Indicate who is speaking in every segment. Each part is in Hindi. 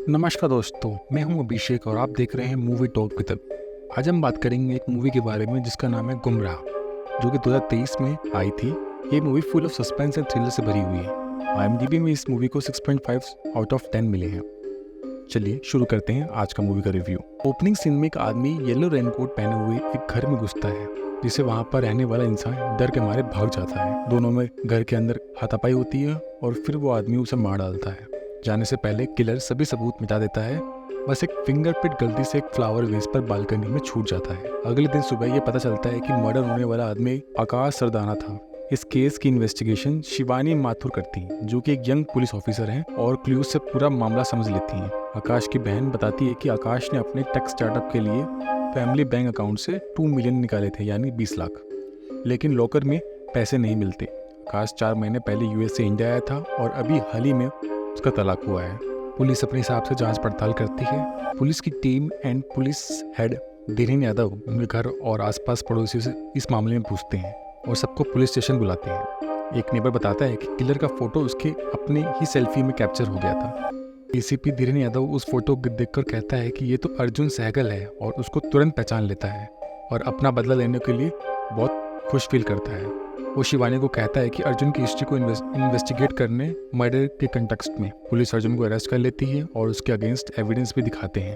Speaker 1: नमस्कार दोस्तों, मैं हूं अभिषेक और आप देख रहे हैं मूवी टॉक विद। आज हम बात करेंगे एक मूवी के बारे में जिसका नाम है गुमराह, जो कि 2023 में आई थी। ये movie full of suspense and thriller से भरी हुई है। IMDb में इस मूवी को 6.5 आउट ऑफ 10 मिले हैं। चलिए शुरू करते हैं आज का मूवी का रिव्यू। ओपनिंग सीन में एक आदमी येलो रेनकोट पहने हुए एक घर में घुसता है, जिसे वहाँ पर रहने वाला इंसान डर के मारे भाग जाता है। दोनों में घर के अंदर हाथापाई होती है और फिर वो आदमी उसे मार डालता है। जाने से पहले किलर सभी सबूत मिटा देता है। बस एक फिंगरप्रिंट गलती से एक फ्लावर वेस पर बालकनी में छूट जाता है। अगले दिन सुबह ये पता चलता है कि मर्डर होने वाला आदमी आकाश सरदाना था। इस केस की इन्वेस्टिगेशन शिवानी माथुर करती हैं, जो कि एक यंग पुलिस ऑफिसर हैं और क्लूज से पूरा मामला समझ लेती हैं। आकाश की बहन बताती है कि आकाश ने अपने टेक स्टार्टअप के लिए फैमिली बैंक अकाउंट से 2 मिलियन निकाले थे, यानी 20 लाख, लेकिन लॉकर में पैसे नहीं मिलते। आकाश 4 महीने पहले US से इंडिया आया था और अभी हाल ही में उसका तलाक हुआ है। पुलिस अपने हिसाब से जांच पड़ताल करती है। पुलिस की team and police head Dhiren Yadav उनके घर और आसपास पड़ोसियों से इस मामले में पूछते हैं और सबको पुलिस स्टेशन बुलाते हैं। एक नेबर बताता है कि किलर का फोटो उसके अपने ही सेल्फी में कैप्चर हो गया था। ACP धीरेन यादव उस फोटो को देखकर कहता है कि ये तो अर्जुन सहगल है और उसको तुरंत पहचान लेता है और अपना बदला लेने के लिए बहुत खुश फील करता है। वो शिवानी को कहता है कि अर्जुन की हिस्ट्री को इन्वेस्टिगेट करने मर्डर के कंटेक्स्ट में पुलिस अर्जुन को अरेस्ट कर लेती है और उसके अगेंस्ट एविडेंस भी दिखाते हैं।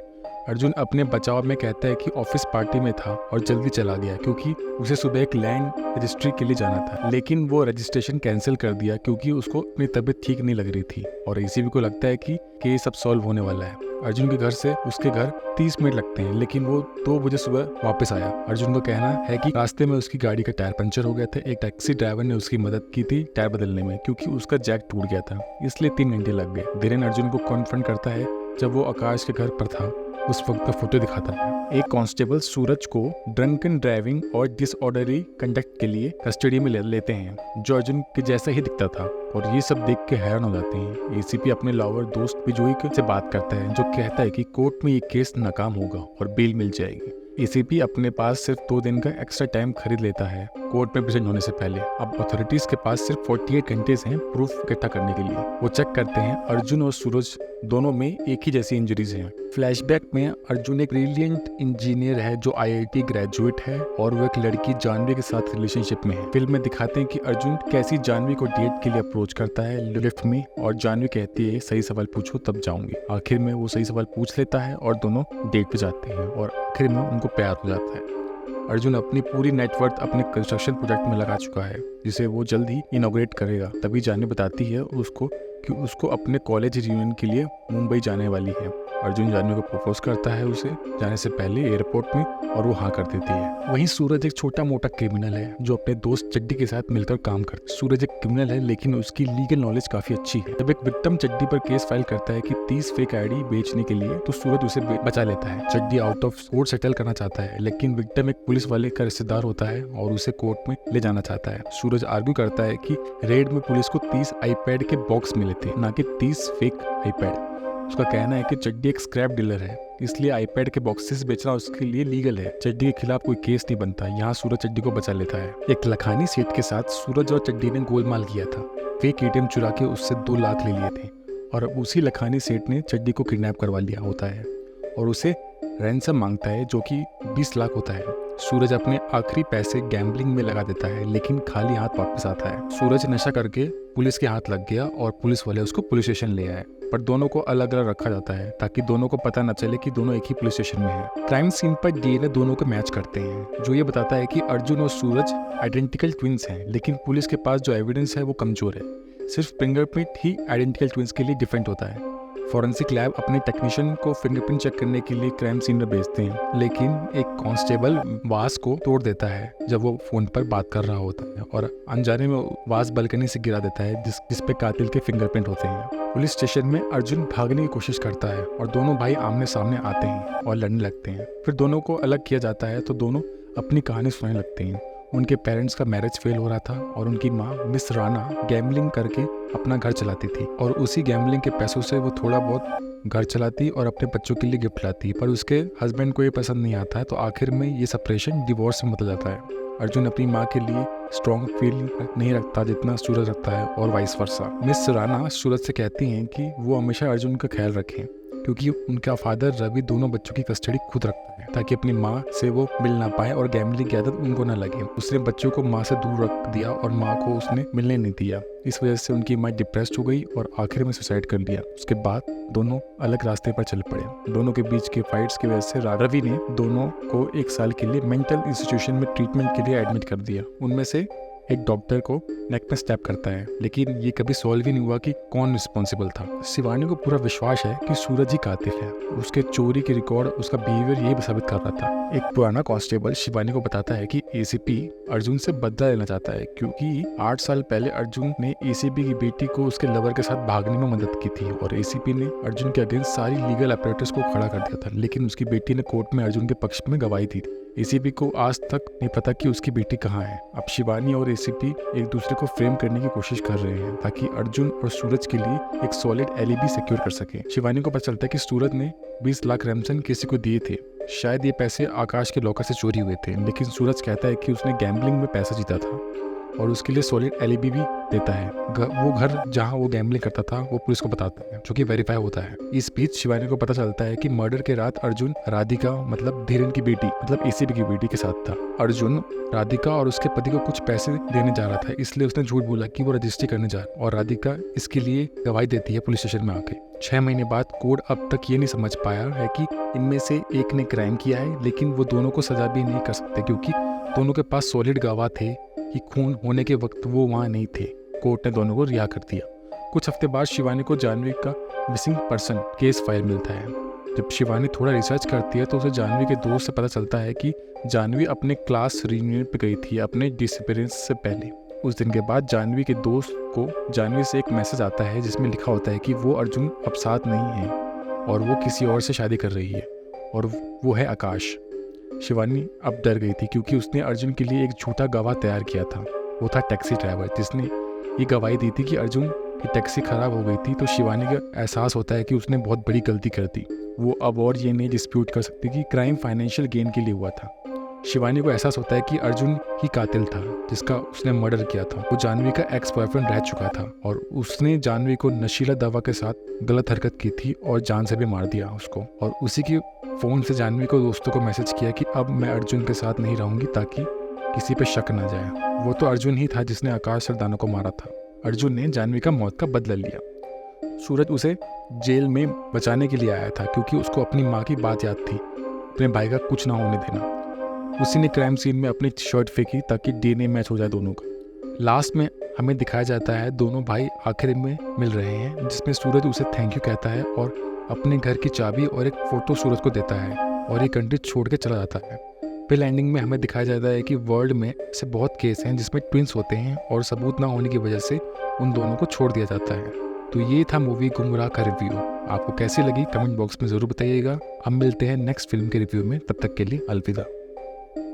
Speaker 1: अर्जुन अपने बचाव में कहता है कि ऑफिस पार्टी में था और जल्दी चला गया क्योंकि उसे सुबह एक लैंड रजिस्ट्री के लिए जाना था, लेकिन वो रजिस्ट्रेशन कैंसिल कर दिया क्योंकि उसको अपनी तबीयत ठीक नहीं लग रही थी और ACP को लगता है कि केस अब सॉल्व होने वाला है। अर्जुन के घर से उसके घर 30 मिनट लगते हैं, लेकिन वो 2 बजे सुबह वापस आया। अर्जुन का कहना है कि रास्ते में उसकी गाड़ी का टायर पंचर हो गया था। एक टैक्सी ड्राइवर ने उसकी मदद की थी टायर बदलने में क्योंकि उसका जैक टूट गया था, इसलिए 3 घंटे लग गए। धीरेन अर्जुन को कॉन्फ्रंट करता है जब वो आकाश के घर पर था, उस वक्त का फोटो दिखाता है। एक कांस्टेबल सूरज को ड्रंकन ड्राइविंग और डिसऑर्डरली कंडक्ट के लिए कस्टडी में लेते हैं, जो अर्जुन के जैसा ही दिखता था, और ये सब देख के हैरान हो जाते हैं। ACP अपने लवर दोस्त बिजोई से बात करता है, जो कहता है कि कोर्ट में ये केस नाकाम होगा और बेल मिल जाएगी। ACP अपने पास सिर्फ 2 दिन का एक्स्ट्रा टाइम खरीद लेता है कोर्ट में प्रेजेंट होने से पहले। अब अथॉरिटीज के पास सिर्फ 48 घंटे हैं प्रूफ इकट्ठा करने के लिए। वो चेक करते हैं अर्जुन और सूरज दोनों में एक ही जैसी इंजरीज हैं। फ्लैशबैक में अर्जुन एक ब्रिलियंट इंजीनियर है जो IIT ग्रेजुएट है और वो एक लड़की जानवी के साथ रिलेशनशिप में है। फिल्म में दिखाते हैं कि अर्जुन कैसी जानवी को डेट के लिए अप्रोच करता है लिफ्ट में, और जानवी कहती है सही सवाल पूछो तब जाऊंगी। आखिर में वो सही सवाल पूछ लेता है और दोनों डेट पे जाते हैं और आखिर में उनको प्यार हो जाता है। अर्जुन अपनी पूरी नेटवर्थ अपने कंस्ट्रक्शन प्रोजेक्ट में लगा चुका है, जिसे वो जल्द ही इनॉग्रेट करेगा। तभी जानवी बताती है उसको कि उसको अपने कॉलेज रियूनियन के लिए मुंबई जाने वाली है। अर्जुन जानवी को प्रपोज करता है उसे जाने से पहले एयरपोर्ट में, और वो हाँ कर देती है। वहीं सूरज एक छोटा मोटा क्रिमिनल है जो अपने दोस्त चड्डी के साथ मिलकर काम करता है। सूरज एक क्रिमिनल है लेकिन उसकी लीगल नॉलेज काफी अच्छी है। जब एक विक्टिम चड्डी पर केस फाइल करता है कि 30 फेक ID बेचने के लिए, तो सूरज उसे बचा लेता है। चड्डी आउट ऑफ कोर्ट सेटल करना चाहता है, लेकिन विक्टिम एक पुलिस वाले का रिश्तेदार होता है और उसे कोर्ट में ले जाना चाहता है। सूरज आर्ग्यू करता है कि रेड में पुलिस को 30 iPad के बॉक्स मिले थे, ना कि 30 फेक iPad। उसका कहना है कि चड्डी एक स्क्रैप डीलर है, इसलिए iPad के बॉक्सेस बेचना उसके लिए लीगल है। चड्डी के खिलाफ कोई केस नहीं बनता। यहाँ सूरज चड्डी को बचा लेता है। एक लखानी सेठ के साथ सूरज और चड्डी ने गोलमाल किया था। फेक ATM चुरा के उससे 2 लाख ले लिए थे और अब उसी लखानी सेठ ने चड्डी को किडनैप करवा लिया होता है और उसे रैंसम मांगता है जो कि 20 लाख होता है। सूरज अपने आखिरी पैसे गैम्बलिंग में लगा देता है, लेकिन खाली हाथ वापस आता है। सूरज नशा करके पुलिस के हाथ लग गया और पुलिस वाले उसको पुलिस स्टेशन ले आए, पर दोनों को अलग अलग रखा जाता है ताकि दोनों को पता न चले कि दोनों एक ही पुलिस स्टेशन में हैं। क्राइम सीन पर DNA दोनों को मैच करते हैं, जो ये बताता है कि अर्जुन और सूरज आइडेंटिकल ट्विंस हैं, लेकिन पुलिस के पास जो एविडेंस है वो कमजोर है। सिर्फ फिंगरप्रिंट ही आइडेंटिकल ट्विंस के लिए डिफरेंट होता है। फॉरेंसिक लैब अपने टेक्नीशियन को फिंगरप्रिंट चेक करने के लिए क्राइम सीन में भेजते हैं, लेकिन एक कांस्टेबल वास को तोड़ देता है जब वो फोन पर बात कर रहा होता है और अनजाने में वास बालकनी से गिरा देता है जिस पे कातिल के फिंगरप्रिंट होते हैं। पुलिस स्टेशन में अर्जुन भागने की कोशिश करता है और दोनों भाई आमने सामने आते हैं और लड़ने लगते हैं। फिर दोनों को अलग किया जाता है तो दोनों अपनी कहानी सुनाने लगते हैं। उनके पेरेंट्स का मैरिज फेल हो रहा था और उनकी माँ मिस राणा गैम्बलिंग करके अपना घर चलाती थी और उसी गैम्बलिंग के पैसों से वो थोड़ा बहुत घर चलाती और अपने बच्चों के लिए गिफ्ट लाती, पर उसके हस्बैंड को ये पसंद नहीं आता है, तो आखिर में ये सेपरेशन डिवोर्स में बदल जाता है। अर्जुन अपनी माँ के लिए स्ट्रॉन्ग फील नहीं रखता जितना सूरज रखता है और वाइस वर्सा। मिस राणा सूरज से कहती हैं कि वो हमेशा अर्जुन का ख्याल रखें क्योंकि उनका फादर रवि दोनों बच्चों की कस्टडी खुद रखता है ताकि अपनी माँ से वो मिल ना पाए और गैम्बलिंग की आदत उनको ना लगे। उसने बच्चों को माँ से दूर रख दिया और माँ को उसने मिलने नहीं दिया। इस वजह से उनकी माँ डिप्रेस्ड हो गई और आखिर में सुसाइड कर लिया। उसके बाद दोनों अलग रास्ते पर चल पड़े। दोनों के बीच के फाइट्स की वजह से रवि ने दोनों को 1 साल के लिए मेंटल इंस्टीट्यूशन में ट्रीटमेंट के लिए एडमिट कर दिया। उनमें से एक डॉक्टर को नेक में स्टैब करता है, लेकिन ये कभी सॉल्व ही नहीं हुआ कि कौन रिस्पॉन्सिबल था। शिवानी को पूरा विश्वास है कि सूरज ही कातिल है। उसके चोरी के रिकॉर्ड, उसका बिहेवियर यही साबित कर रहा था। एक पुराना कांस्टेबल शिवानी को बताता है कि एसीपी अर्जुन से बदला लेना चाहता है, क्योंकि 8 साल पहले अर्जुन ने एसीपी की बेटी को उसके लवर के साथ भागने में मदद की थी और एसीपी ने अर्जुन के अगेंस्ट सारी लीगल अपरेटस को खड़ा कर दिया था, लेकिन उसकी बेटी ने कोर्ट में अर्जुन के पक्ष में गवाही दी थी। एसीपी को आज तक नहीं पता कि उसकी बेटी कहाँ है। अब शिवानी और एसीपी एक दूसरे को फ्रेम करने की कोशिश कर रहे हैं ताकि अर्जुन और सूरज के लिए एक सॉलिड एलिबी सिक्योर कर सके। शिवानी को पता चलता है कि सूरज ने 20 लाख रैमसन किसी को दिए थे। शायद ये पैसे आकाश के लॉकर से चोरी हुए थे, लेकिन सूरज कहता है कि उसने गैम्बलिंग में पैसा जीता था और उसके लिए सॉलिड एलिबी भी देता है। वो घर जहां वो गैम्बलिंग करता था वो पुलिस को बताता है, जो कि वेरीफाई होता है। इस बीच शिवानी को पता चलता है कि मर्डर के रात अर्जुन राधिका मतलब धीरेन की बेटी मतलब एसीपी की बेटी के साथ था। अर्जुन राधिका और उसके पति को कुछ पैसे देने जा रहा था, इसलिए उसने झूठ बोला कि वो रजिस्ट्री करने जा रहा, और राधिका इसके लिए गवाही देती है पुलिस स्टेशन में आके। 6 महीने बाद कोर्ट अब तक ये नहीं समझ पाया है कि इनमें से एक ने क्राइम किया है, लेकिन वो दोनों को सजा भी नहीं कर सकते क्योंकि दोनों के पास सॉलिड गवाह थे कि खून होने के वक्त वो वहाँ नहीं थे। कोर्ट ने दोनों को रिहा कर दिया। कुछ हफ्ते बाद शिवानी को जानवी का मिसिंग पर्सन केस फाइल मिलता है। जब शिवानी थोड़ा रिसर्च करती है तो उसे जानवी के दोस्त से पता चलता है कि जानवी अपने क्लास रियूनियन पे गई थी अपने डिसअपीयरेंस से पहले। उस दिन के बाद जानवी के दोस्त को जानवी से एक मैसेज आता है जिसमें लिखा होता है कि वो अर्जुन अब साथ नहीं है और वो किसी और से शादी कर रही है और वो है आकाश। शिवानी अब डर गई थी क्योंकि उसने अर्जुन के लिए एक झूठा गवाह तैयार किया था। वो था टैक्सी ड्राइवर जिसने ये गवाही दी थी कि अर्जुन की टैक्सी खराब हो गई थी। तो शिवानी का एहसास होता है कि उसने बहुत बड़ी गलती कर दी। वो अब और ये नहीं डिस्प्यूट कर सकती कि क्राइम फाइनेंशियल गेन के लिए हुआ था। शिवानी को एहसास होता है कि अर्जुन ही कातिल था जिसका उसने मर्डर किया था। वो जानवी का एक्स बॉयफ्रेंड रह चुका था और उसने जानवी को नशीला दवा के साथ गलत हरकत की थी और जान से भी मार दिया उसको। और उसी की फ़ोन से जानवी को दोस्तों को मैसेज किया कि अब मैं अर्जुन के साथ नहीं रहूंगी ताकि किसी पे शक ना जाए। वो तो अर्जुन ही था जिसने आकाश सरदाना को मारा था। अर्जुन ने जानवी का मौत का बदला लिया। सूरज उसे जेल में बचाने के लिए आया था क्योंकि उसको अपनी माँ की बात याद थी, अपने भाई का कुछ ना होने देना। उसी ने क्राइम सीन में अपनी शर्ट फेंकी ताकि डीएनए मैच हो जाए दोनों का। लास्ट में हमें दिखाया जाता है दोनों भाई आखिर में मिल रहे हैं, जिसमें सूरज उसे थैंक यू कहता है और अपने घर की चाबी और एक फ़ोटो सूरज को देता है और ये कंट्री छोड़ के चला जाता है। फिर एंडिंग में हमें दिखाया जाता है कि वर्ल्ड में ऐसे बहुत केस हैं जिसमें ट्विंस होते हैं और सबूत ना होने की वजह से उन दोनों को छोड़ दिया जाता है। तो ये था मूवी गुमराह का रिव्यू। आपको कैसी लगी कमेंट बॉक्स में ज़रूर बताइएगा। हम मिलते हैं नेक्स्ट फिल्म के रिव्यू में, तब तक के लिए अलविदा।